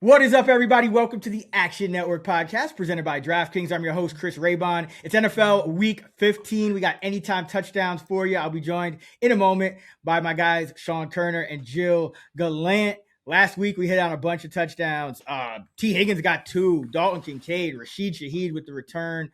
What is up, everybody? Welcome to the Action Network podcast presented by DraftKings. I'm your host, Chris Raybon. It's NFL Week 15. We got anytime touchdowns for you. I'll be joined in a moment by my guys, Sean Koerner and Gilles Gallant. Last week, we hit on a bunch of touchdowns. T. Higgins got 2. Dalton Kincaid, Rashid Shaheed with the return.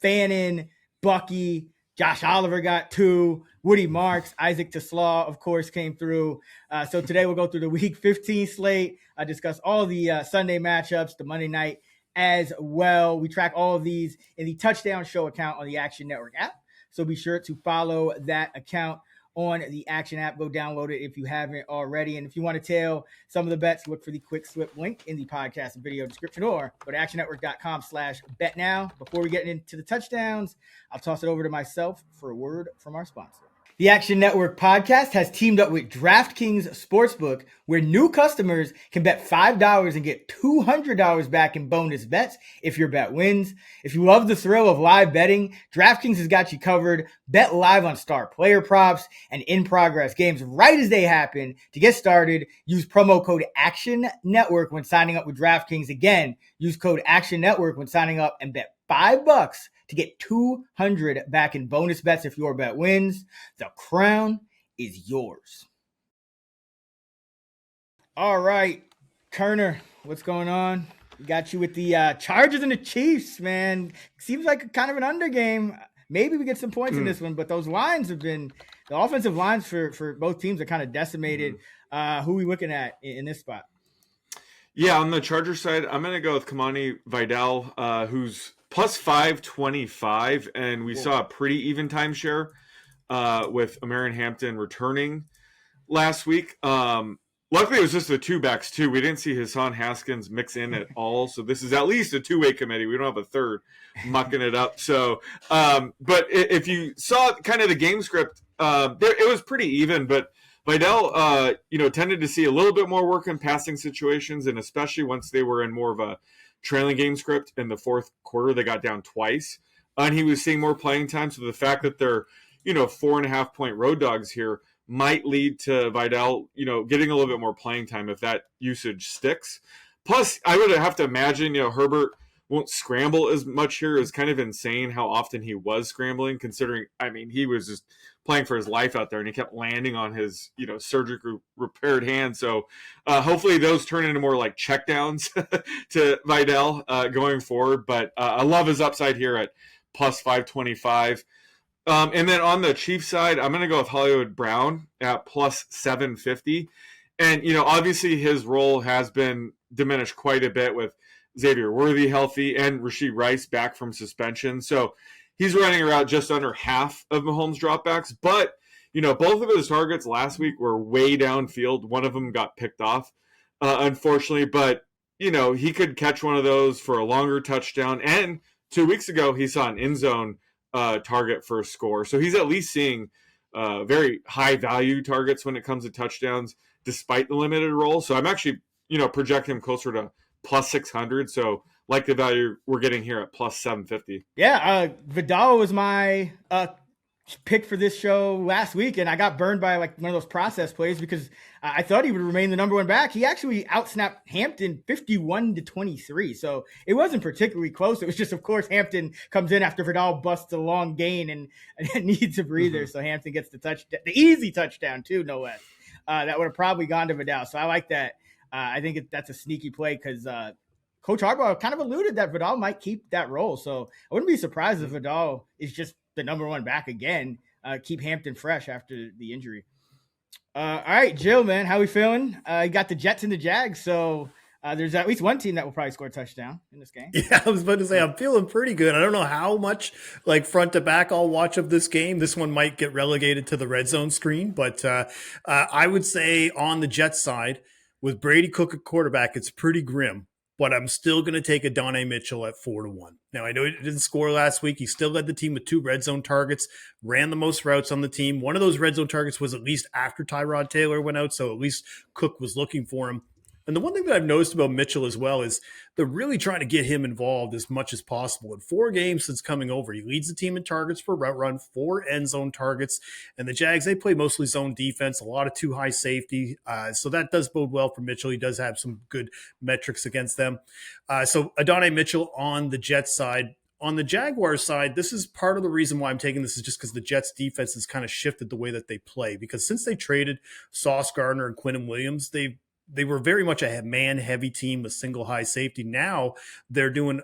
Fannin, Bucky, Josh Oliver got 2. Woody Marks, Isaac Teslaw, of course, came through. So today we'll go through the Week 15 slate. I discuss all the Sunday matchups, the Monday night as well. We track all of these in the Touchdown Show account on the Action Network app. So be sure to follow that account on the Action app. Go download it if you haven't already. And if you want to tail some of the bets, look for the quick slip link in the podcast and video description, or go to actionnetwork.com/bet now. Before we get into the touchdowns, I'll toss it over to myself for a word from our sponsor. The Action Network podcast has teamed up with DraftKings Sportsbook, where new customers can bet $5 and get $200 back in bonus bets if your bet wins. If you love the thrill of live betting, DraftKings has got you covered. Bet live on star player props and in-progress games right as they happen. To get started, use promo code Action Network when signing up with DraftKings. Again, use code Action Network when signing up and bet $5 to get $200 back in bonus bets if your bet wins. The crown is yours. All right, Koerner, what's going on? We got you with the Chargers and the Chiefs, man. Seems like kind of an under game. Maybe we get some points in this one, but those lines have been – the offensive lines for both teams are kind of decimated. Who are we looking at in this spot? Yeah, on the Chargers side, I'm going to go with Kamani Vidal, who's plus 525, and we saw a pretty even timeshare with Amarian Hampton returning last week. Luckily, it was just the two backs, too. We didn't see Hassan Haskins mix in at all, so this is at least a two-way committee. We don't have a third mucking it up. So, but if you saw kind of the game script, it was pretty even, but Vidal, tended to see a little bit more work in passing situations, and especially once they were in more of a trailing game script in the fourth quarter, they got down twice, and he was seeing more playing time. So the fact that they're, 4.5 point road dogs here might lead to Vidal, getting a little bit more playing time if that usage sticks. Plus, I would have to imagine, Herbert won't scramble as much here. Is kind of insane how often he was scrambling, considering, he was just playing for his life out there, and he kept landing on his, surgically repaired hand. So hopefully those turn into more like checkdowns to Vidal going forward. But I love his upside here at plus 525. And then on the Chiefs side, I'm going to go with Hollywood Brown at plus 750. And, obviously his role has been diminished quite a bit with Xavier Worthy healthy and Rashee Rice back from suspension. So he's running around just under half of Mahomes' dropbacks. But, both of his targets last week were way downfield. One of them got picked off, unfortunately. But, he could catch one of those for a longer touchdown. And 2 weeks ago, he saw an end zone target for a score. So he's at least seeing very high value targets when it comes to touchdowns, despite the limited role. So I'm actually, projecting him closer to plus 600. So like the value we're getting here at plus 750. Yeah, Vidal was my pick for this show last week, and I got burned by like one of those process plays because I thought he would remain the number one back. He actually outsnapped Hampton 51-23, so it wasn't particularly close. It was just, of course, Hampton comes in after Vidal busts a long gain and needs a breather, so Hampton gets the easy touchdown too, no less. That would have probably gone to Vidal, so I like that. I think that's a sneaky play because Coach Harbaugh kind of alluded that Vidal might keep that role, so I wouldn't be surprised if Vidal is just the number one back again, keep Hampton fresh after the injury. All right, Jill, man, how we feeling? You got the Jets and the Jags, so there's at least one team that will probably score a touchdown in this game. Yeah, I was about to say, I'm feeling pretty good. I don't know how much like front to back I'll watch of this game. This one might get relegated to the red zone screen, but I would say on the Jets side, with Brady Cook at quarterback, it's pretty grim. But I'm still going to take Adonai Mitchell at 4-1. Now, I know he didn't score last week. He still led the team with 2 red zone targets, ran the most routes on the team. One of those red zone targets was at least after Tyrod Taylor went out, so at least Cook was looking for him. And the one thing that I've noticed about Mitchell as well is they're really trying to get him involved as much as possible. In 4 games since coming over, he leads the team in targets per route run, 4 end zone targets. And the Jags, they play mostly zone defense, a lot of too high safety. So that does bode well for Mitchell. He does have some good metrics against them. So Adonai Mitchell on the Jets side. On the Jaguars side, this is part of the reason why I'm taking this is just because the Jets defense has kind of shifted the way that they play. Because since they traded Sauce Gardner and Quinnen Williams, they were very much a man-heavy team with single high safety. Now they're doing,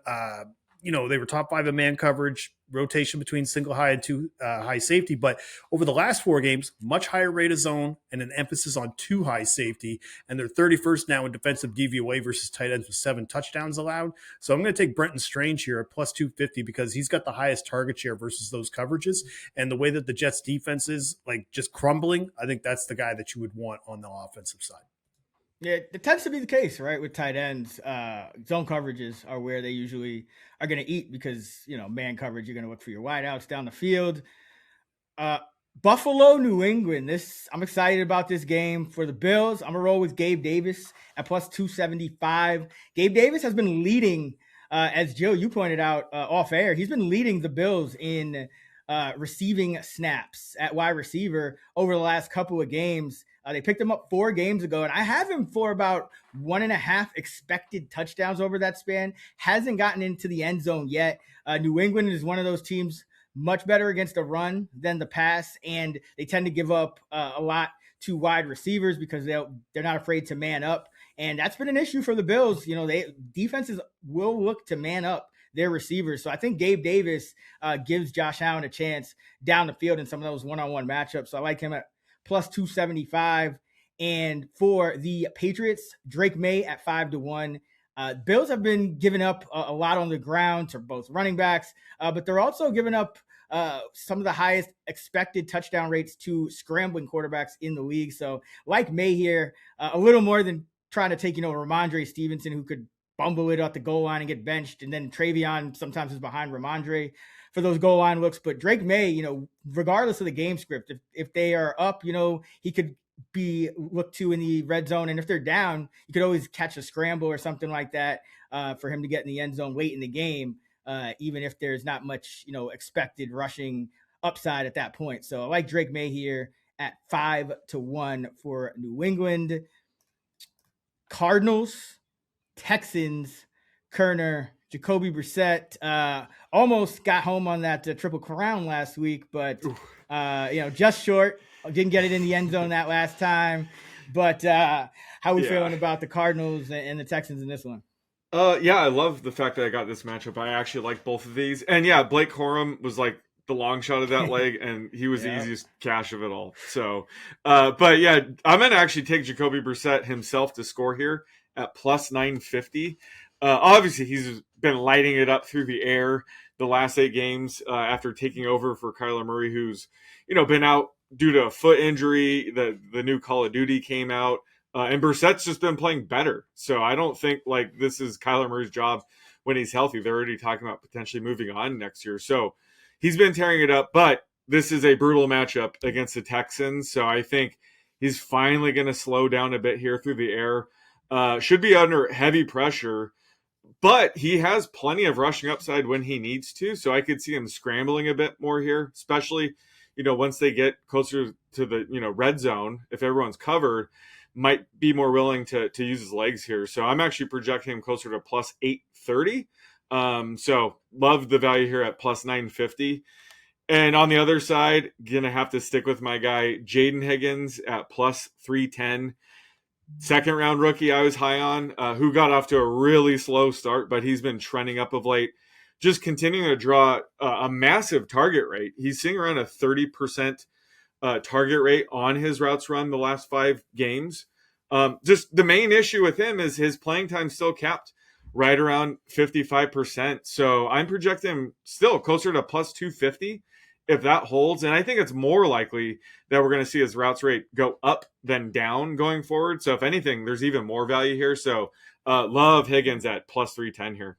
they were top 5 in man coverage, rotation between single high and 2 high safety. But over the last 4 games, much higher rate of zone and an emphasis on 2 high safety. And they're 31st now in defensive DVOA versus tight ends with 7 touchdowns allowed. So I'm going to take Brenton Strange here at plus 250 because he's got the highest target share versus those coverages. And the way that the Jets defense is like just crumbling, I think that's the guy that you would want on the offensive side. Yeah, it tends to be the case, right? With tight ends, zone coverages are where they usually are going to eat because, man coverage, you're going to look for your wideouts down the field. Buffalo, New England. I'm excited about this game for the Bills. I'm going to roll with Gabe Davis at plus 275. Gabe Davis has been leading, as Joe, you pointed out off air, he's been leading the Bills in receiving snaps at wide receiver over the last couple of games. They picked him up 4 games ago, and I have him for about 1.5 expected touchdowns over that span. Hasn't gotten into the end zone yet. New England is one of those teams much better against the run than the pass, and they tend to give up a lot to wide receivers because they're not afraid to man up, and that's been an issue for the Bills. Defenses will look to man up their receivers. So I think Gabe Davis gives Josh Allen a chance down the field in some of those one-on-one matchups. So I like him at plus 275. And for the Patriots, Drake May at 5-1. Bills have been giving up a lot on the ground to both running backs, but they're also giving up some of the highest expected touchdown rates to scrambling quarterbacks in the league. So like May here, a little more than trying to take, Ramondre Stevenson, who could bumble it at the goal line and get benched. And then Travion sometimes is behind Ramondre for those goal line looks. But Drake May, regardless of the game script, if they are up, he could be looked to in the red zone. And if they're down, you could always catch a scramble or something like that for him to get in the end zone late in the game, even if there's not much, expected rushing upside at that point. So I like Drake May here at 5-1 for New England. Cardinals, Texans, Koerner, Jacoby Brissett almost got home on that Triple Crown last week, but just short. Didn't get it in the end zone that last time. But how are we feeling about the Cardinals and the Texans in this one? I love the fact that I got this matchup. I actually like both of these. And yeah, Blake Corum was like the long shot of that leg, and he was the easiest cash of it all. So, but yeah, I'm going to actually take Jacoby Brissett himself to score here at plus 950. Obviously, he's been lighting it up through the air the last 8 games after taking over for Kyler Murray, who's, been out due to a foot injury. The new Call of Duty came out, and Brissett's just been playing better. So I don't think this is Kyler Murray's job when he's healthy. They're already talking about potentially moving on next year. So he's been tearing it up, but this is a brutal matchup against the Texans. So I think he's finally going to slow down a bit here through the air. Should be under heavy pressure, but he has plenty of rushing upside when he needs to. So I could see him scrambling a bit more here, especially, once they get closer to the, red zone, if everyone's covered, might be more willing to use his legs here. So I'm actually projecting him closer to plus 830. So love the value here at plus 950. And on the other side, gonna have to stick with my guy, Jaden Higgins at plus 310. Second round rookie I was high on, who got off to a really slow start, but he's been trending up of late, just continuing to draw a massive target rate. He's seeing around a 30% target rate on his routes run the last 5 games. Just the main issue with him is his playing time still capped right around 55%. So I'm projecting him still closer to plus 250 if that holds. And I think it's more likely that we're going to see his routes rate go up than down going forward. So if anything, there's even more value here. So love Higgins at plus 310 here.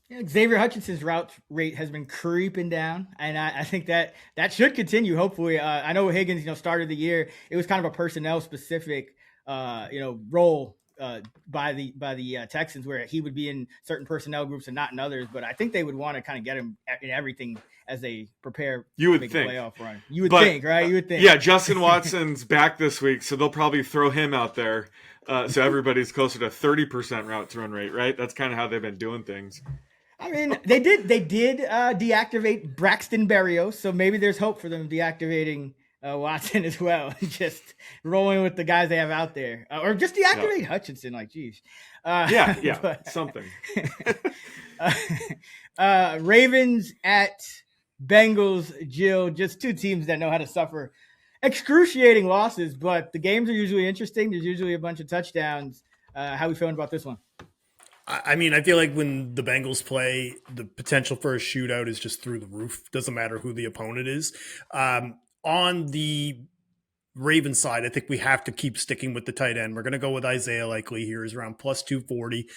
Yeah, Xavier Hutchinson's route rate has been creeping down, and I think that should continue, hopefully. I know Higgins, started the year, it was kind of a personnel-specific, role by the Texans, where he would be in certain personnel groups and not in others. But I think they would want to kind of get him in everything as they prepare to make a playoff run. You would think, right? You would think. Yeah, Justin Watson's back this week, so they'll probably throw him out there. So everybody's closer to 30% route to run rate, right? That's kind of how they've been doing things. I mean, they did deactivate Braxton Berrios, so maybe there's hope for them deactivating Watson as well. Just rolling with the guys they have out there, or just deactivate Hutchinson. Like, geez, but, something. Ravens at Bengals, Jill. Just two teams that know how to suffer excruciating losses, but the games are usually interesting. There's usually a bunch of touchdowns. How are we feeling about this one? I mean, I feel like when the Bengals play, the potential for a shootout is just through the roof. Doesn't matter who the opponent is. On the Ravens side, I think we have to keep sticking with the tight end. We're going to go with Isaiah Likely here. Is around plus 240.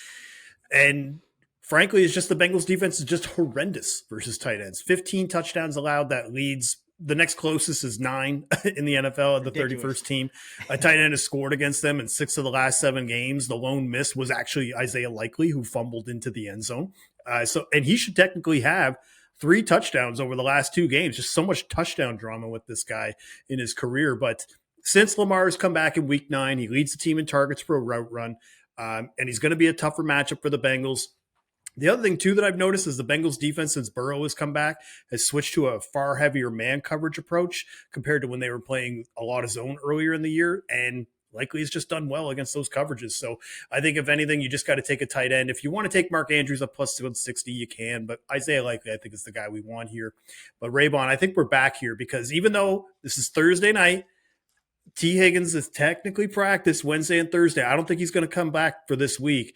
And frankly, it's just the Bengals defense is just horrendous versus tight ends. 15 touchdowns allowed. That leads. The next closest is 9 in the NFL at the Ridiculous. 31st team. A tight end has scored against them in 6 of the last 7 games. The lone miss was actually Isaiah Likely, who fumbled into the end zone. And he should technically have 3 touchdowns over the last 2 games. Just so much touchdown drama with this guy in his career. But since Lamar has come back in week 9, he leads the team in targets for a route run. And he's going to be a tougher matchup for the Bengals. The other thing, too, that I've noticed is the Bengals defense, since Burrow has come back, has switched to a far heavier man coverage approach compared to when they were playing a lot of zone earlier in the year. And Likely has just done well against those coverages. So I think, if anything, you just got to take a tight end. If you want to take Mark Andrews up plus 160, you can. But Isaiah Likely, I think, is the guy we want here. But Raybon, I think we're back here because even though this is Thursday night, T. Higgins is technically practiced Wednesday and Thursday. I don't think he's going to come back for this week.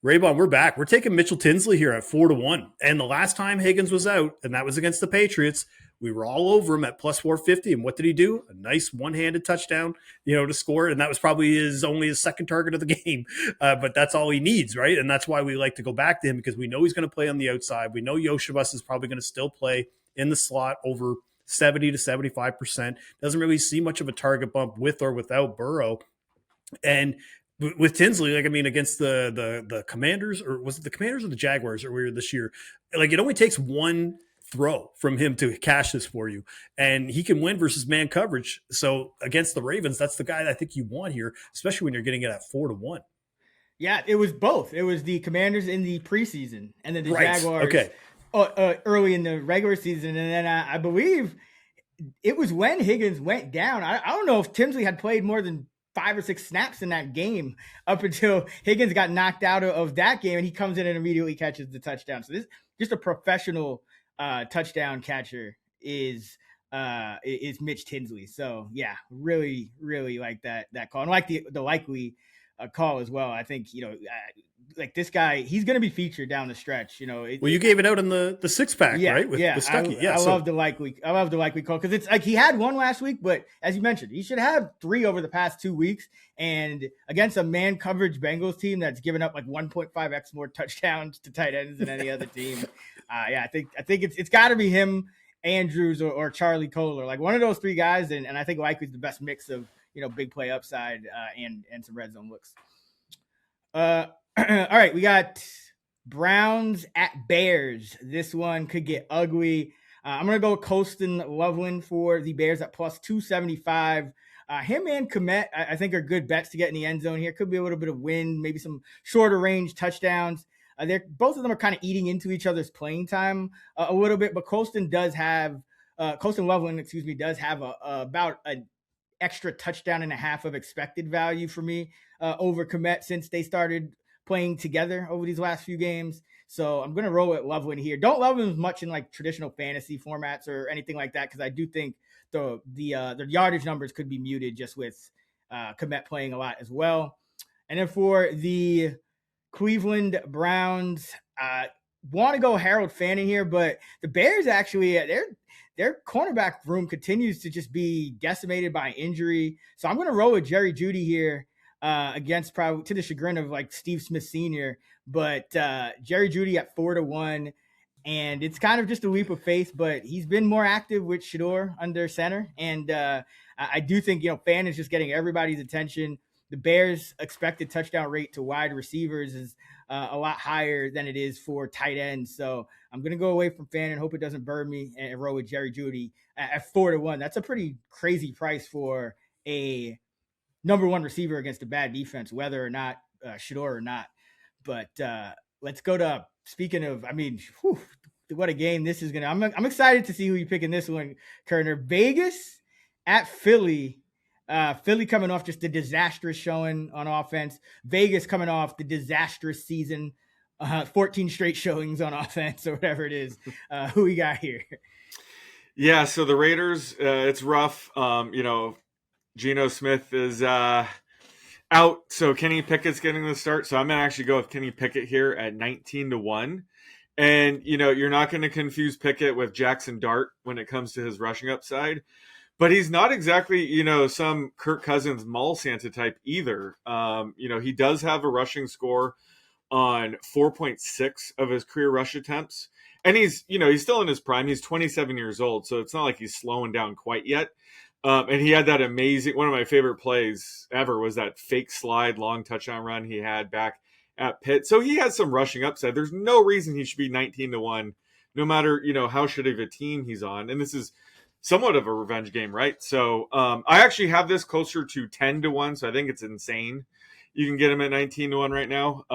Raybon, we're back. We're taking Mitchell Tinsley here at 4-1. And the last time Higgins was out, and that was against the Patriots, we were all over him at plus 450. And what did he do? A nice one-handed touchdown, to score. And that was probably only his second target of the game. But that's all he needs, right? And that's why we like to go back to him, because we know he's going to play on the outside. We know Yoshibus is probably going to still play in the slot over 70 to 75%. Doesn't really see much of a target bump with or without Burrow. And with Tinsley, against the Commanders, or was it the Commanders or the Jaguars earlier this year? It only takes one throw from him to cash this for you, and he can win versus man coverage. So against the Ravens, that's the guy that I think you want here, especially when you're getting it at 4-1. Yeah, it was both. It was the Commanders in the preseason, and then the Jaguars early in the regular season, and then I believe it was when Higgins went down. I don't know if Tinsley had played more than 5 or 6 snaps in that game up until Higgins got knocked out of that game, and he comes in and immediately catches the touchdown. So this just a professional touchdown catcher is Mitch Tinsley. So yeah, really, really like that call, and like the Likely call as well. I think like this guy, he's going to be featured down the stretch. Well, you gave it out in the 6-pack, right? With Stuckey. I love the Likely call, because it's like he had one last week, but as you mentioned, he should have 3 over the past 2 weeks. And against a man coverage Bengals team that's given up like 1.5x more touchdowns to tight ends than any other team. I think it's got to be him, Andrews, or Charlie Kohler, like one of those 3 guys. And I think Likely's the best mix of big play upside and some red zone looks. All right, we got Browns at Bears. This one could get ugly. I'm going to go Colston Loveland for the Bears at plus 275. Him and Komet, I think, are good bets to get in the end zone here. Could be a little bit of wind, maybe some shorter range touchdowns. Both of them are kind of eating into each other's playing time a little bit, but Colston Loveland, does have about an extra touchdown and a half of expected value for me over Komet since they started playing together over these last few games. So I'm going to roll with Loveland here. Don't love him as much in like traditional fantasy formats or anything like that, because I do think the yardage numbers could be muted just with Komet playing a lot as well. And then for the Cleveland Browns, want to go Harold Fanning here, but the Bears actually, their cornerback room continues to just be decimated by injury. So I'm going to roll with Jerry Jeudy here. Against, probably to the chagrin of like Steve Smith Sr., but Jerry Jeudy at 4-1, and it's kind of just a leap of faith, but he's been more active with Shador under center, and I do think Fan is just getting everybody's attention. the Bears' expected touchdown rate to wide receivers is a lot higher than it is for tight ends. So I'm going to go away from Fan and hope it doesn't burn me and roll with Jerry Jeudy at 4-1. That's a pretty crazy price for a number one receiver against a bad defense, whether or not Shador or not. But let's go to, speaking of, I mean, whew, what a game this is going to, I'm excited to see who you pick in this one, Koerner. Vegas at Philly. Philly coming off just a disastrous showing on offense. Vegas coming off the disastrous season, 14 straight showings on offense or whatever it is. Who we got here? Yeah, so the Raiders, it's rough. Geno Smith is out, so Kenny Pickett's getting the start. So I'm going to actually go with Kenny Pickett here at 19-1. And, you're not going to confuse Pickett with Jackson Dart when it comes to his rushing upside. But he's not exactly, some Kirk Cousins mall Santa type either. He does have a rushing score on 4.6 of his career rush attempts. And he's still in his prime. He's 27 years old, so it's not like he's slowing down quite yet. And he had that amazing, one of my favorite plays ever was that fake slide, long touchdown run he had back at Pitt. So he has some rushing upside. There's no reason he should be 19-1, no matter, how shitty of a team he's on. And this is somewhat of a revenge game, right? So I actually have this closer to 10-1, so I think it's insane. You can get him at 19-1 right now.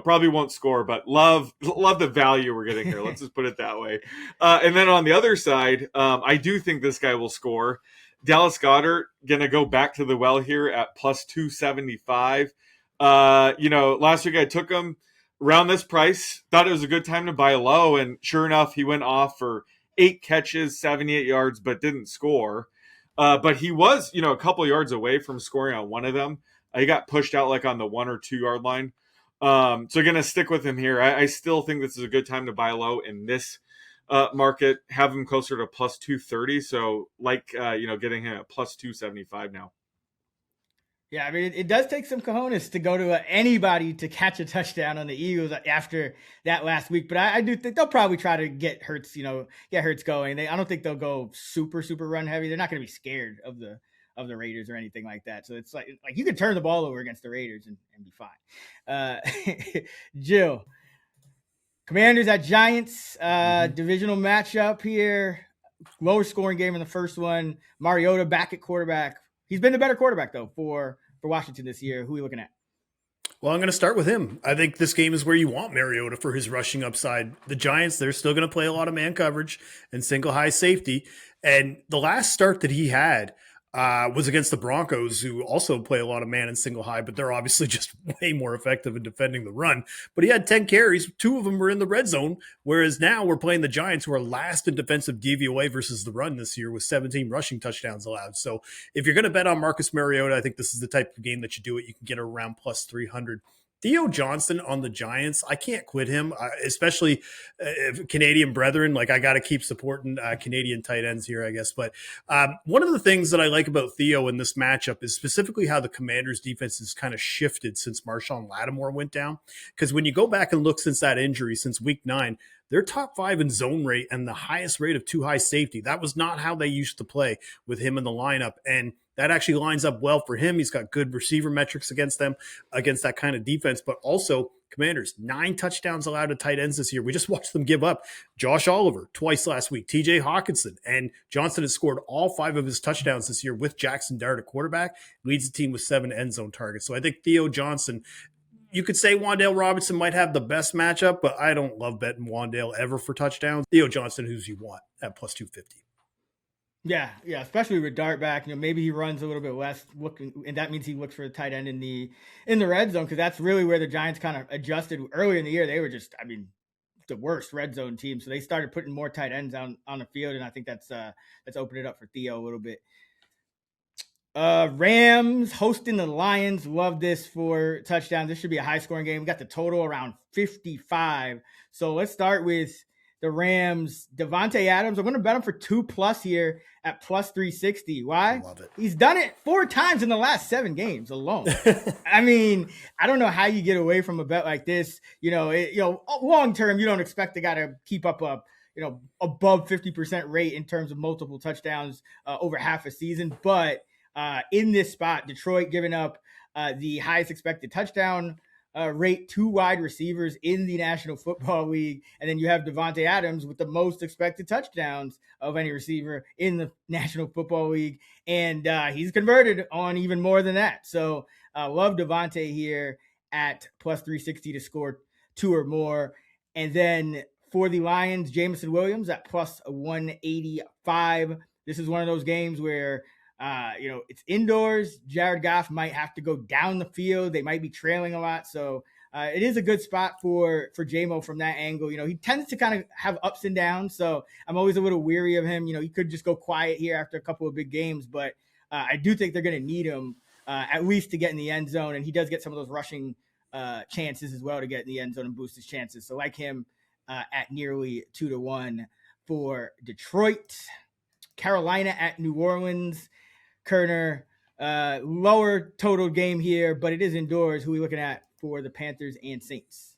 Probably won't score, but love the value we're getting here. Let's just put it that way. And then on the other side, I do think this guy will score. Dallas Goedert gonna go back to the well here at plus 275. Last week I took him around this price. Thought it was a good time to buy low, and sure enough, he went off for 8 catches, 78 yards, but didn't score. But he was, a couple yards away from scoring on one of them. He got pushed out like on the 1 or 2 yard line. So going to stick with him here. I still think this is a good time to buy low in this market. Have him closer to plus 230. So getting him at plus 275 now. Yeah, I mean, it does take some cojones to go to anybody to catch a touchdown on the Eagles after that last week. But I do think they'll probably try to get Hurts going. I don't think they'll go super, super run heavy. They're not going to be scared of the Raiders or anything like that. So it's like you could turn the ball over against the Raiders and be fine. Gilles, Commanders at Giants, divisional matchup here. Lower scoring game in the first one. Mariota back at quarterback. He's been the better quarterback, though, for Washington this year. Who are you looking at? Well, I'm going to start with him. I think this game is where you want Mariota for his rushing upside. The Giants, they're still going to play a lot of man coverage and single high safety. And the last start that he had was against the Broncos, who also play a lot of man and single high, but they're obviously just way more effective in defending the run. But he had 10 carries. 2 of them were in the red zone, whereas now we're playing the Giants, who are last in defensive DVOA versus the run this year with 17 rushing touchdowns allowed. So if you're going to bet on Marcus Mariota, I think this is the type of game that you do it. You can get around plus 300. Theo Johnson on the Giants, I can't quit him, especially Canadian brethren. I got to keep supporting Canadian tight ends here, I guess. But one of the things that I like about Theo in this matchup is specifically how the Commanders' defense has kind of shifted since Marshawn Lattimore went down. Because when you go back and look since that injury, since week 9, they're top 5 in zone rate and the highest rate of 2 high safety. That was not how they used to play with him in the lineup. And that actually lines up well for him. He's got good receiver metrics against them, against that kind of defense. But also, Commanders, 9 touchdowns allowed to tight ends this year. We just watched them give up Josh Oliver twice last week, TJ Hawkinson, and Johnson has scored all 5 of his touchdowns this year with Jackson Dart at quarterback, leads the team with 7 end zone targets. So I think Theo Johnson, you could say Wan'Dale Robinson might have the best matchup, but I don't love betting Wan'Dale ever for touchdowns. Theo Johnson, who's you want at plus 250. Yeah, especially with Dart back. Maybe he runs a little bit less, and that means he looks for the tight end in the red zone, because that's really where the Giants kind of adjusted earlier in the year. They were just, the worst red zone team, so they started putting more tight ends on the field, and I think that's opened it up for Theo a little bit. Rams hosting the Lions. Love this for touchdowns. This should be a high scoring game. We got the total around 55. So let's start with the Rams. Devontae Adams, I'm going to bet him for 2+ here at plus 360. Why? Love it. He's done it 4 times in the last 7 games alone. I don't know how you get away from a bet like this. Long term, you don't expect the guy to keep up above 50% rate in terms of multiple touchdowns over half a season. But in this spot. Detroit giving up the highest expected touchdown rate to wide receivers in the National Football League. And then you have Devontae Adams with the most expected touchdowns of any receiver in the National Football League. And he's converted on even more than that. So love Devontae here at plus 360 to score 2 or more. And then for the Lions, Jameson Williams at plus 185. This is one of those games where it's indoors. Jared Goff might have to go down the field. They might be trailing a lot. So it is a good spot for JMO from that angle. He tends to kind of have ups and downs. So I'm always a little weary of him. He could just go quiet here after a couple of big games, but I do think they're going to need him at least to get in the end zone. And he does get some of those rushing chances as well to get in the end zone and boost his chances. So like him at nearly 2-1 for Detroit. Carolina at New Orleans. Koerner, lower total game here, but it is indoors. Who are we looking at for the Panthers and Saints?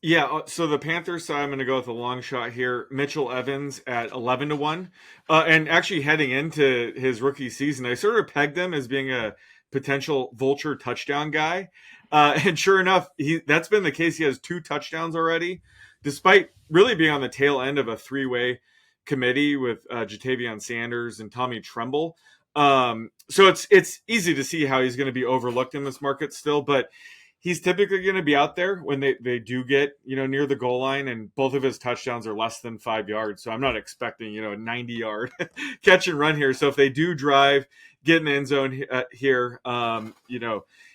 Yeah, so the Panthers side, I'm going to go with a long shot here. Mitchell Evans at 11-1. And actually heading into his rookie season, I sort of pegged him as being a potential vulture touchdown guy. And sure enough, that's been the case. He has 2 touchdowns already, despite really being on the tail end of a 3-way committee with Jatavion Sanders and Tommy Tremble. So it's easy to see how he's going to be overlooked in this market still, but he's typically going to be out there when they do get, near the goal line, and both of his touchdowns are less than 5 yards. So I'm not expecting, a 90-yard catch and run here. So if they do drive, get in the end zone here,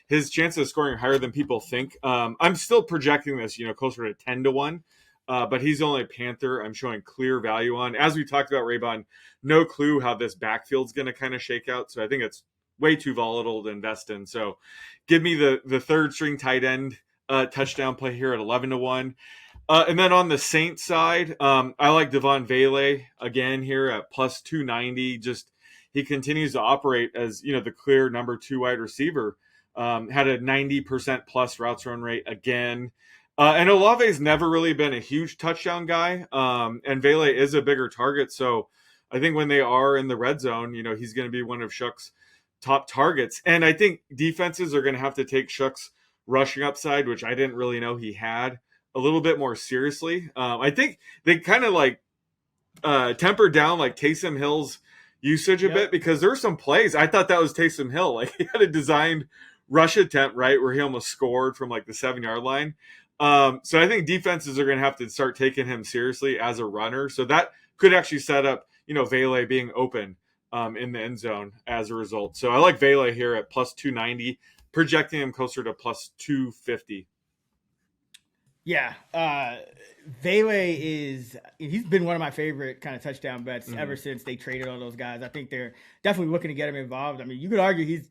his chances of scoring are higher than people think. I'm still projecting this, closer to 10-1. But he's the only Panther I'm showing clear value on. As we talked about, Raybon, no clue how this backfield's going to kind of shake out. So I think it's way too volatile to invest in. So give me the third string tight end touchdown play here at 11-1. And then on the Saints side, I like Devon Vele again here at plus 290. Just he continues to operate as, the clear number 2 wide receiver. Had a 90% plus routes run rate again. And Olave's never really been a huge touchdown guy. And Vele is a bigger target. So I think when they are in the red zone, he's going to be one of Shoug's top targets. And I think defenses are going to have to take Shoug's rushing upside, which I didn't really know he had, a little bit more seriously. I think they kind of tempered down Taysom Hill's usage a bit, because there were some plays. I thought that was Taysom Hill. He had a designed rush attempt, right, where he almost scored from the 7-yard line. So I think defenses are going to have to start taking him seriously as a runner. So that could actually set up, Vele being open in the end zone as a result. So I like Vele here at plus 290, projecting him closer to plus 250. Yeah. Vele he's been one of my favorite kind of touchdown bets ever since they traded all those guys. I think they're definitely looking to get him involved. I mean, you could argue he's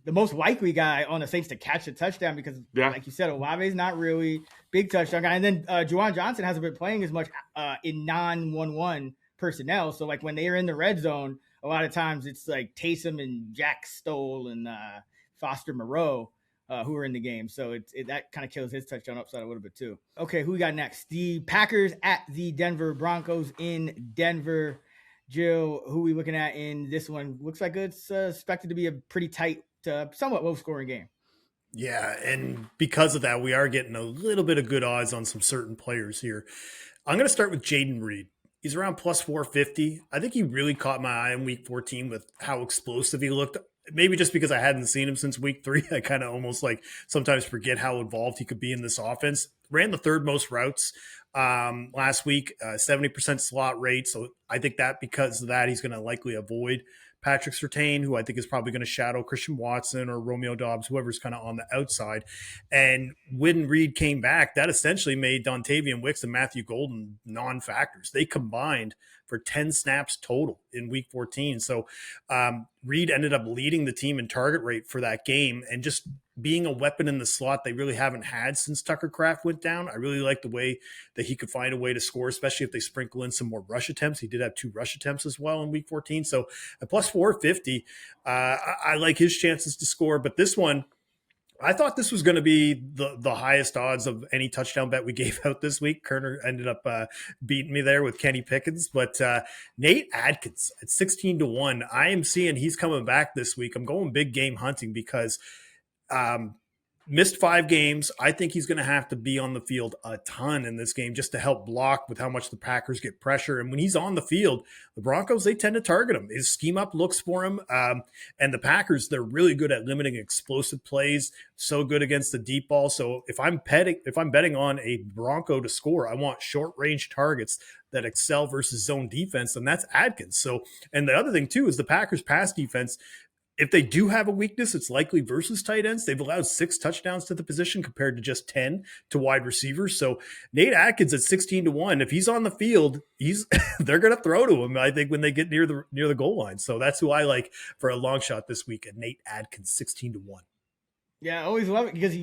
the most likely guy on the Saints to catch a touchdown because, like you said, Olave's not really big touchdown guy. And then Juwan Johnson hasn't been playing as much in non-1-1 personnel. So, when they are in the red zone, a lot of times it's Taysom and Jack Stoll and Foster Moreau who are in the game. So that kind of kills his touchdown upside a little bit too. Okay, who we got next? The Packers at the Denver Broncos in Denver. Gilles, who are we looking at in this one? Looks like it's expected to be a pretty tight, somewhat low-scoring game. Yeah, and because of that, we are getting a little bit of good odds on some certain players here. I'm going to start with Jaden Reed. He's around plus 450. I think he really caught my eye in week 14 with how explosive he looked. Maybe just because I hadn't seen him since week 3, I kind of almost sometimes forget how involved he could be in this offense. Ran the 3rd most routes last week, 70% slot rate. So I think that because of that, he's going to likely avoid Patrick Surtain, who I think is probably going to shadow Christian Watson or Romeo Doubs, whoever's kind of on the outside. And when Reed came back, that essentially made Dontavian Wicks and Matthew Golden non-factors. They combined for 10 snaps total in week 14. So Reed ended up leading the team in target rate for that game and just being a weapon in the slot they really haven't had since Tucker Kraft went down. I really like the way that he could find a way to score, especially if they sprinkle in some more rush attempts. He did have 2 rush attempts as well in week 14. So at plus 450, I like his chances to score. But this one, I thought this was going to be the highest odds of any touchdown bet we gave out this week. Koerner ended up beating me there with Kenny Pickens, but Nate Adkins at 16-1. I am seeing he's coming back this week. I'm going big game hunting because missed 5 games. I think he's going to have to be on the field a ton in this game just to help block with how much the Packers get pressure. And when he's on the field, the Broncos, they tend to target him. His scheme up looks for him. And the Packers, they're really good at limiting explosive plays, so good against the deep ball. So if I'm betting on a Bronco to score, I want short range targets that excel versus zone defense, and that's Adkins. So, and the other thing too is the Packers pass defense. If they do have a weakness, it's likely versus tight ends. They've allowed 6 touchdowns to the position compared to just 10 to wide receivers. So Nate Adkins at 16-1, if he's on the field, they're going to throw to him, I think, when they get near the goal line. So that's who I like for a long shot this week at Nate Adkins, 16-1. Yeah, I always love it because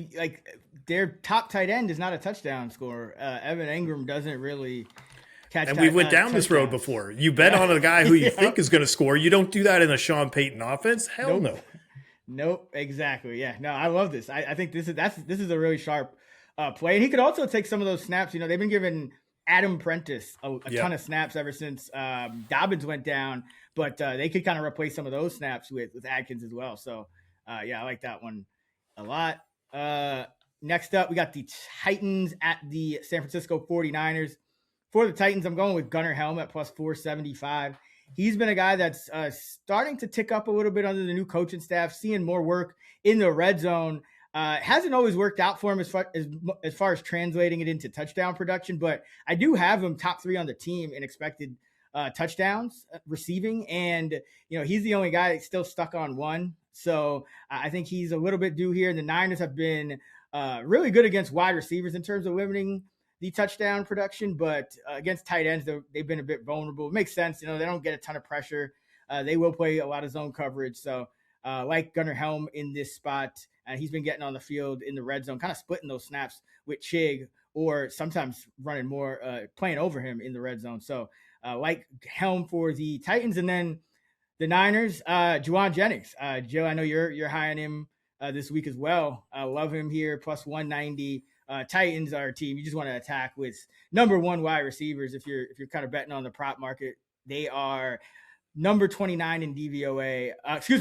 their top tight end is not a touchdown scorer. Evan Engram doesn't really catch. And we went down this road before. You bet on a guy who you think is going to score. You don't do that in a Sean Payton offense. Hell no. Nope. Exactly. Yeah. No, I love this. I think this is a really sharp play, and he could also take some of those snaps. They've been giving Adam Prentice a ton of snaps ever since Dobbins went down, but they could kind of replace some of those snaps with Adkins as well. So I like that one a lot. Next up, we got the Titans at the San Francisco 49ers. For the Titans, I'm going with Gunnar Helm at plus 475. He's been a guy that's starting to tick up a little bit under the new coaching staff, seeing more work in the red zone. Hasn't always worked out for him as far as translating it into touchdown production, but I do have him top 3 on the team in expected touchdowns receiving. And, he's the only guy that's still stuck on 1. So I think he's a little bit due here. And the Niners have been really good against wide receivers in terms of limiting the touchdown production, but against tight ends, they've been a bit vulnerable. It makes sense. They don't get a ton of pressure. They will play a lot of zone coverage. So like Gunnar Helm in this spot, he's been getting on the field in the red zone, kind of splitting those snaps with Chig, or sometimes running more, playing over him in the red zone. So like Helm for the Titans. And then the Niners, Juwan Jennings. Joe, I know you're high on him this week as well. I love him here, plus 190. Titans are a team you just want to attack with number 1 wide receivers. If you're kind of betting on the prop market, they are number 29 in DVOA.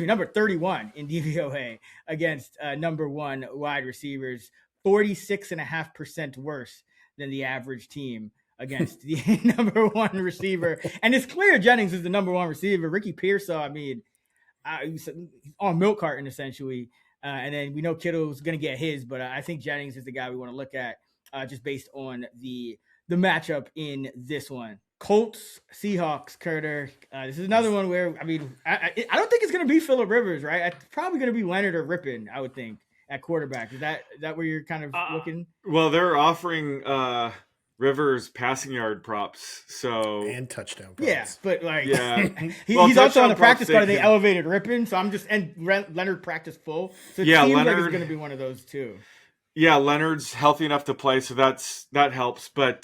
Number 31 in DVOA against number 1 wide receivers. 46.5% worse than the average team against the number 1 receiver. And it's clear Jennings is the number 1 receiver. Ricky Pearsall, he's on milk carton essentially. And then we know Kittle's going to get his, but I think Jennings is the guy we want to look at just based on the matchup in this one. Colts, Seahawks, Koerner. This is another one where, I don't think it's going to be Phillip Rivers, right? It's probably going to be Leonard or Rippon, I would think, at quarterback. Is that where you're kind of looking? Well, they're offering Rivers passing yard props, and touchdown props. Yeah, but he's also on the practice squad. They elevated Rippon, so and Leonard practiced full. So it seems like it's going to be one of those two. Yeah, Leonard's healthy enough to play, so that helps. But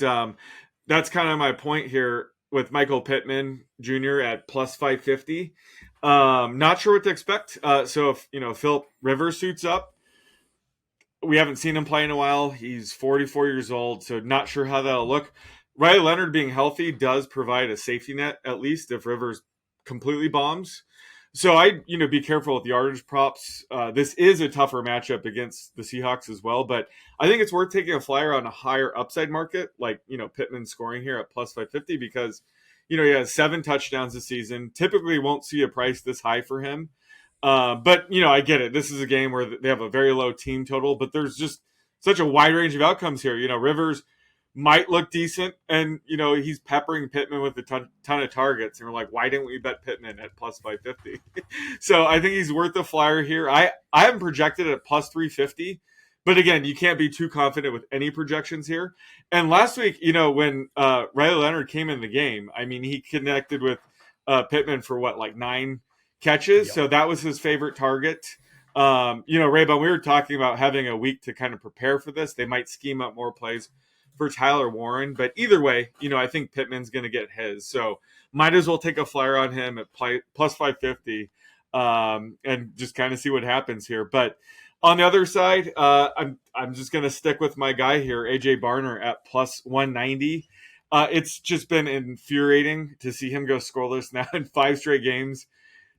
that's kind of my point here with Michael Pittman Jr. at plus 550. Not sure what to expect. So if Phillip Rivers suits up, we haven't seen him play in a while. He's 44 years old, so not sure how that'll look. Riley Leonard being healthy does provide a safety net, at least if Rivers completely bombs. So I, be careful with the yardage props. This is a tougher matchup against the Seahawks as well, but I think it's worth taking a flyer on a higher upside market, like, Pittman scoring here at plus 550, because, he has 7 touchdowns this season. Typically won't see a price this high for him. But I get it. This is a game where they have a very low team total, but there's just such a wide range of outcomes here. Rivers might look decent, and he's peppering Pittman with a ton of targets, and we're like, why didn't we bet Pittman at plus 550? So I think he's worth the flyer here. I haven't projected at plus 350, but again, you can't be too confident with any projections here. And last week, when Riley Leonard came in the game, he connected with Pittman for 9 catches. Yep. So that was his favorite target. Raybon, we were talking about having a week to kind of prepare for this. They might scheme up more plays for Tyler Warren, but either way, I think Pittman's going to get his. So might as well take a flyer on him at plus 550 and just kind of see what happens here. But On the other side, I'm just going to stick with my guy here, AJ Barner at plus 190. It's just been infuriating to see him go scoreless now in 5 straight games.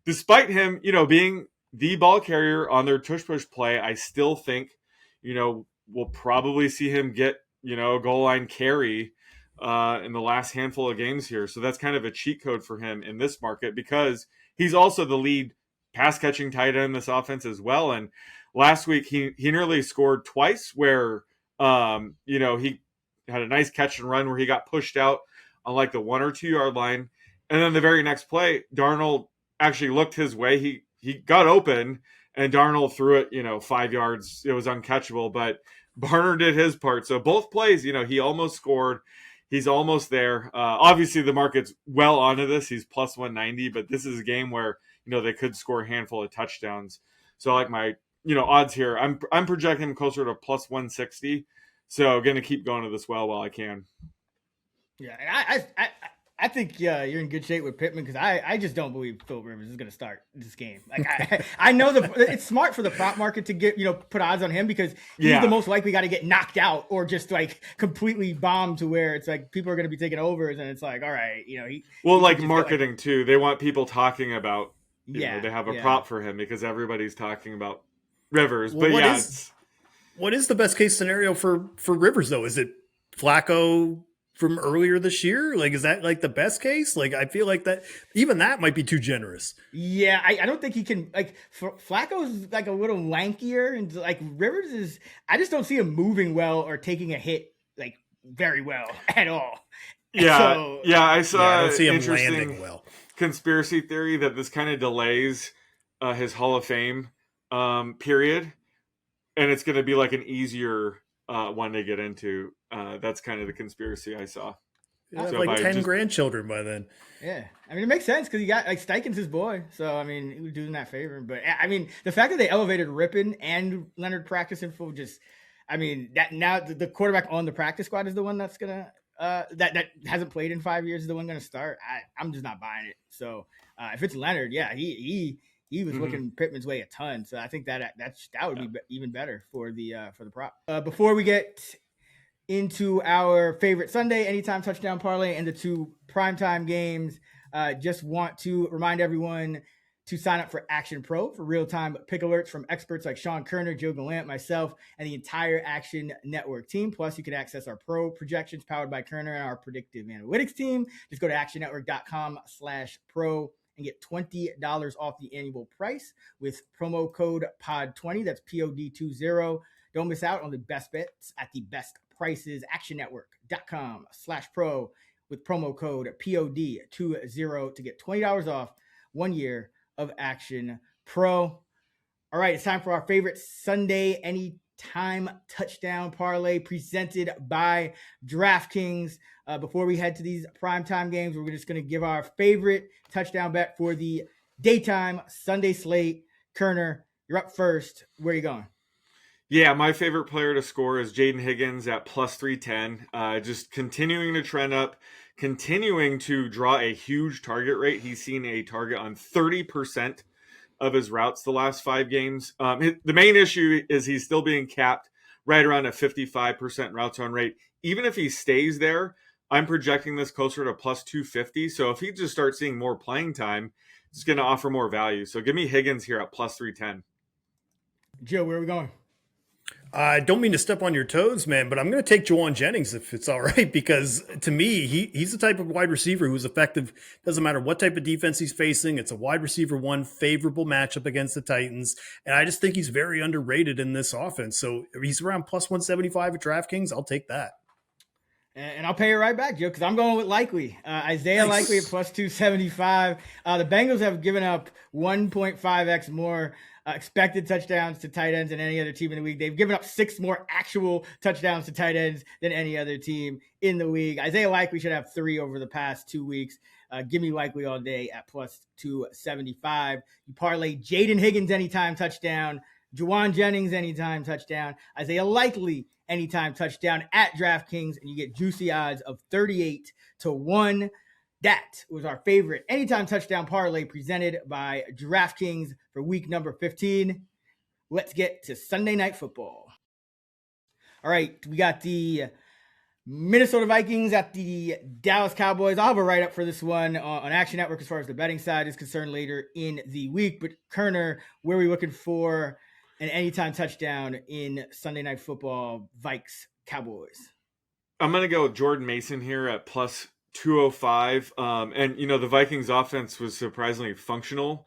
Despite him, being the ball carrier on their tush-push play, I still think, we'll probably see him get, a goal line carry in the last handful of games here. So that's kind of a cheat code for him in this market because he's also the lead pass-catching tight end in this offense as well. And last week, he nearly scored twice where, he had a nice catch and run where he got pushed out on like the 1 or 2 yard line. And then the very next play, Darnold actually looked his way. He got open and Darnold threw it, 5 yards. It was uncatchable, but Barner did his part. So both plays, he almost scored. He's almost there. Obviously the market's well onto this. He's plus 190, but this is a game where, they could score a handful of touchdowns. So I like my, odds here. I'm projecting him closer to plus 160. So going to keep going to this well while I can. Yeah, I think you're in good shape with Pittman because I just don't believe Phil Rivers is going to start this game. Like I know it's smart for the prop market to get put odds on him because he's the most likely guy to get knocked out or just like completely bombed to where it's like people are going to be taking overs and it's like all right like marketing too. They want people talking about they have a prop for him because everybody's talking about Rivers. Well, but what is the best case scenario for Rivers though? Is it Flacco from earlier this year? Like, is that like the best case? Like, I feel like that even that might be too generous. Yeah, I don't think he can. Like, Flacco's like a little lankier, and like Rivers is. I just don't see him moving well or taking a hit like very well at all. I saw. I don't see him landing well. Conspiracy theory that this kind of delays his Hall of Fame period, and it's going to be like an easier one to get into. That's kind of the conspiracy I saw. Yeah, so like 10 grandchildren by then. Yeah. I mean, it makes sense because you got like Steichen's his boy. So, I mean, he was doing that favor. But, I mean, the fact that they elevated Rippon and Leonard practicing for just, I mean, that now the quarterback on the practice squad is the one that's going to, that hasn't played in 5 years is the one going to start. I'm just not buying it. So, if it's Leonard, yeah, he was looking Pittman's way a ton. So, I think that would be even better for the prop. Before we get into our favorite Sunday anytime touchdown parlay and the 2 primetime games, just want to remind everyone to sign up for Action Pro for real-time pick alerts from experts like Sean Koerner, Gilles Gallant, myself, and the entire Action Network team. Plus, you can access our pro projections powered by Koerner and our predictive analytics team. Just go to actionnetwork.com/pro and get $20 off the annual price with promo code POD20. That's POD20. Don't miss out on the best bets at the best prices. actionnetwork.com/pro with promo code POD20 to get $20 off 1 year of Action Pro. All right, it's time for our favorite Sunday anytime touchdown parlay presented by DraftKings. Before we head to these primetime games, we're just going to give our favorite touchdown bet for the daytime Sunday slate. Koerner, you're up first. Where are you going? Yeah, my favorite player to score is Jaden Higgins at plus 310. Just continuing to trend up, continuing to draw a huge target rate. He's seen a target on 30% of his routes the last 5 games. The main issue is he's still being capped right around a 55% routes run rate. Even if he stays there, I'm projecting this closer to plus 250. So if he just starts seeing more playing time, it's going to offer more value. So give me Higgins here at plus 310. Joe, where are we going? I don't mean to step on your toes, man, but I'm going to take Juwan Jennings if it's all right, because to me, he's the type of wide receiver who's effective. Doesn't matter what type of defense he's facing. It's a wide receiver 1 favorable matchup against the Titans. And I just think he's very underrated in this offense. So he's around plus 175 at DraftKings. I'll take that. And I'll pay it right back, Joe, because I'm going with Likely. Isaiah Likely at plus 275. The Bengals have given up 1.5x more expected touchdowns to tight ends than any other team in the league. They've given up 6 more actual touchdowns to tight ends than any other team in the league. Isaiah Likely should have 3 over the past 2 weeks. Give me Likely all day at plus 275. You parlay Jaden Higgins anytime touchdown, Juwan Jennings anytime touchdown, Isaiah Likely anytime touchdown at DraftKings, and you get juicy odds of 38-1. That was our favorite anytime touchdown parlay presented by DraftKings for week number 15. let's get to Sunday Night Football. All right, we got the Minnesota Vikings at the Dallas Cowboys. I'll have a write-up for this one on Action Network as far as the betting side is concerned later in the week. But Koerner, where are we looking for an anytime touchdown in Sunday Night Football, Vikes Cowboys? I'm going to go with Jordan Mason here at plus 205. And, the Vikings offense was surprisingly functional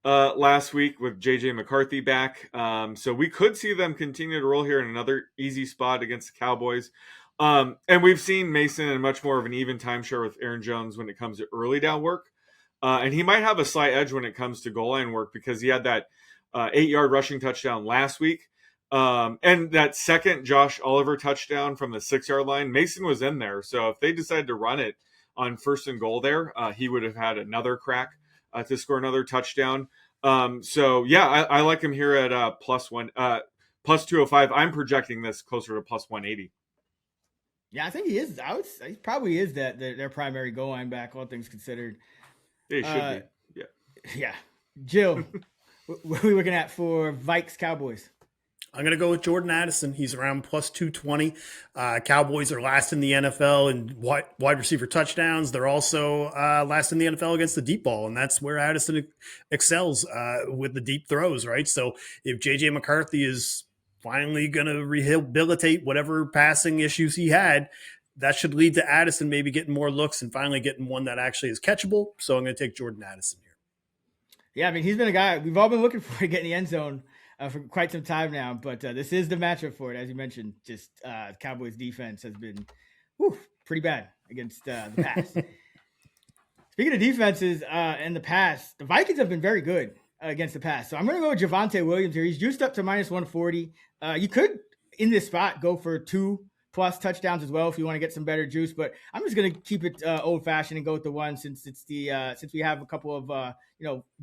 last week with J.J. McCarthy back. So we could see them continue to roll here in another easy spot against the Cowboys. And we've seen Mason in much more of an even timeshare with Aaron Jones when it comes to early down work. And he might have a slight edge when it comes to goal line work because he had that 8-yard rushing touchdown last week. And that second Josh Oliver touchdown from the 6-yard line, Mason was in there. So if they decided to run it on 1st and goal there, he would have had another crack to score another touchdown. I like him here at plus 205. I'm projecting this closer to plus 180. Yeah, I think he is. I would say he probably is their primary goal line back, all things considered. He should be. Yeah. Gilles, what are we looking at for Vikes Cowboys? I'm going to go with Jordan Addison. He's around plus 220. Cowboys are last in the NFL in wide receiver touchdowns. They're also last in the NFL against the deep ball, and that's where Addison excels with the deep throws, right? So if J.J. McCarthy is finally going to rehabilitate whatever passing issues he had, that should lead to Addison maybe getting more looks and finally getting one that actually is catchable. So I'm going to take Jordan Addison here. Yeah, I mean, he's been a guy we've all been looking for to get in the end zone for quite some time now, but this is the matchup for it. As you mentioned, just Cowboys defense has been pretty bad against the pass. Speaking of defenses in the pass, the Vikings have been very good against the pass. So I'm going to go with Javonte Williams here. He's juiced up to minus 140. You could, in this spot, go for 2+ touchdowns as well if you want to get some better juice. But I'm just going to keep it old-fashioned and go with the one since it's since we have a couple of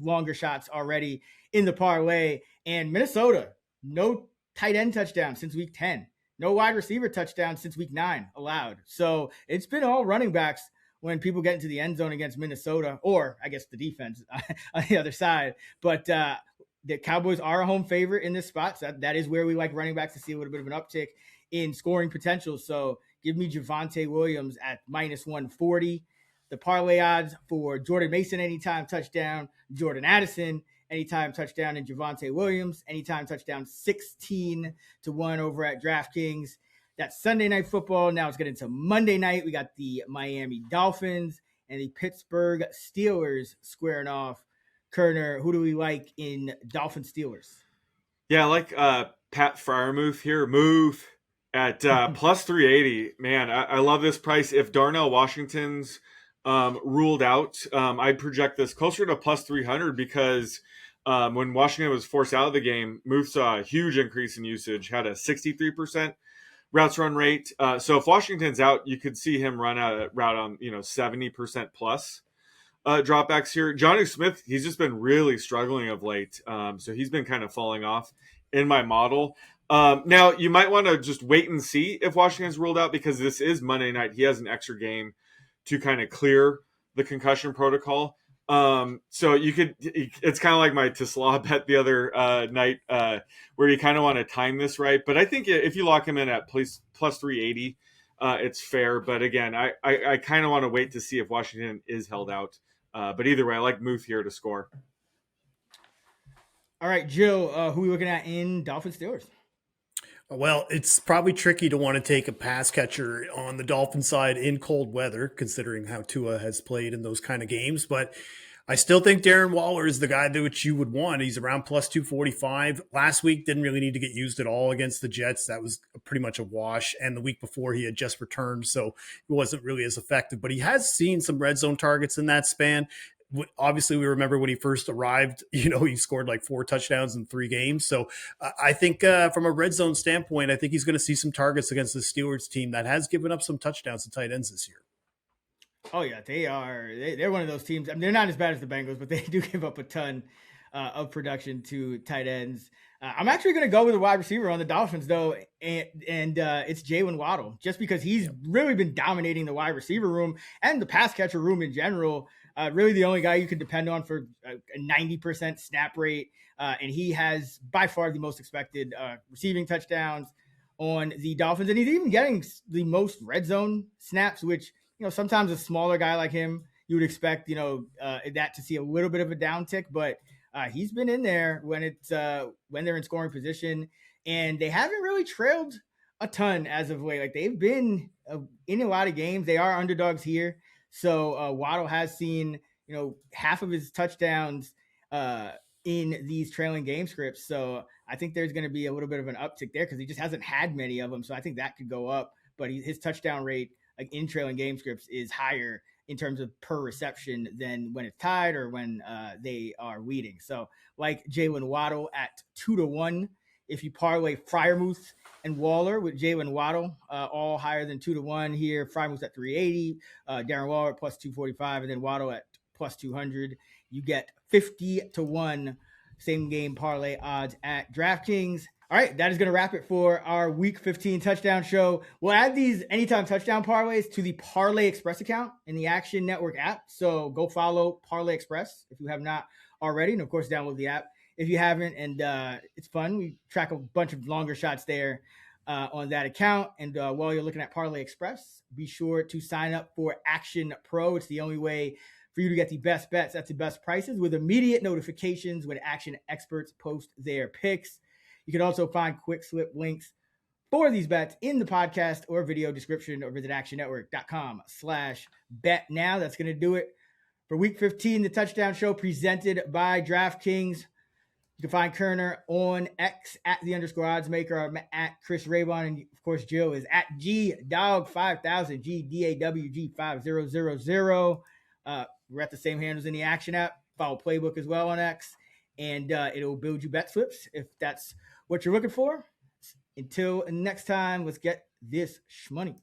longer shots already in the parlay. And Minnesota, no tight end touchdown since week 10. No wide receiver touchdown since week 9 allowed. So it's been all running backs when people get into the end zone against Minnesota, or I guess the defense on the other side. But the Cowboys are a home favorite in this spot. So that is where we like running backs to see a little bit of an uptick in scoring potential. So give me Javonte Williams at minus 140. The parlay odds for Jordan Mason anytime touchdown, Jordan Addison anytime touchdown, and Javonte Williams anytime touchdown, 16-1 over at DraftKings. That's Sunday Night Football. Now let's get into Monday night. We got the Miami Dolphins and the Pittsburgh Steelers squaring off. Koerner, who do we like in Dolphins Steelers? Yeah, I like Pat Freiermuth here. Move at plus 380. Man, I love this price. If Darnell Washington's ruled out, I'd project this closer to plus 300 because when Washington was forced out of the game, Muth saw a huge increase in usage, had a 63% routes run rate. So if Washington's out, you could see him run a route on 70% plus dropbacks here. Jonnu Smith, he's just been really struggling of late. So he's been kind of falling off in my model. Now, you might want to just wait and see if Washington's ruled out because this is Monday night. He has an extra game to kind of clear the concussion protocol. So it's kind of like my Tesla bet the other night where you kind of want to time this right. But I think if you lock him in at plus 380, it's fair. But again, I kind of want to wait to see if Washington is held out. But either way, I like Muth here to score. All right, Gilles, who are we looking at in Dolphins Steelers? Well, it's probably tricky to want to take a pass catcher on the Dolphin side in cold weather, considering how Tua has played in those kind of games. But I still think Darren Waller is the guy that you would want. He's around plus 245. Last week didn't really need to get used at all against the Jets. That was pretty much a wash. And the week before he had just returned, so he wasn't really as effective. But he has seen some red zone targets in that span. Obviously, we remember when he first arrived, he scored like 4 touchdowns in 3 games. So I think from a red zone standpoint, I think he's going to see some targets against the Steelers team that has given up some touchdowns to tight ends this year. Oh, yeah, they're one of those teams. I mean, they're not as bad as the Bengals, but they do give up a ton of production to tight ends. I'm actually going to go with a wide receiver on the Dolphins, though, and it's Jalen Waddle, just because he's really been dominating the wide receiver room and the pass catcher room in general. really the only guy you can depend on for a 90% snap rate. And he has by far the most expected receiving touchdowns on the Dolphins. And he's even getting the most red zone snaps, which, sometimes a smaller guy like him, you would expect, that to see a little bit of a downtick, but he's been in there when they're in scoring position, and they haven't really trailed a ton as of late. Like, they've been in a lot of games. They are underdogs here. So Waddle has seen, half of his touchdowns in these trailing game scripts. So I think there's going to be a little bit of an uptick there because he just hasn't had many of them. So I think that could go up, but his touchdown rate in trailing game scripts is higher in terms of per reception than when it's tied or when they are leading. So like Jalen Waddle at 2-1. If you parlay Freiermuth and Waller with Jalen Waddle, all higher than 2-1 here. Freiermuth at 380, Darren Waller at plus 245, and then Waddle at plus 200. You get 50-1 same game parlay odds at DraftKings. All right, that is going to wrap it for our Week 15 touchdown show. We'll add these anytime touchdown parlays to the Parlay Express account in the Action Network app. So go follow Parlay Express if you have not already. And, of course, download the app if you haven't. And it's fun. We track a bunch of longer shots there on that account. And while you're looking at Parlay Express, be sure to sign up for Action Pro. It's the only way for you to get the best bets at the best prices with immediate notifications when Action experts post their picks. You can also find quick slip links for these bets in the podcast or video description, or visit actionnetwork.com/bet now. That's going to do it for Week 15, the touchdown show presented by DraftKings. You can find Koerner on X at @_oddsmaker. I'm at Chris Raybon. And of course, Jill is at GDawg5000, GDAWG5000. We're at the same handles in the Action app. Follow Playbook as well on X. And it'll build you bet slips if that's what you're looking for. Until next time, let's get this shmoney.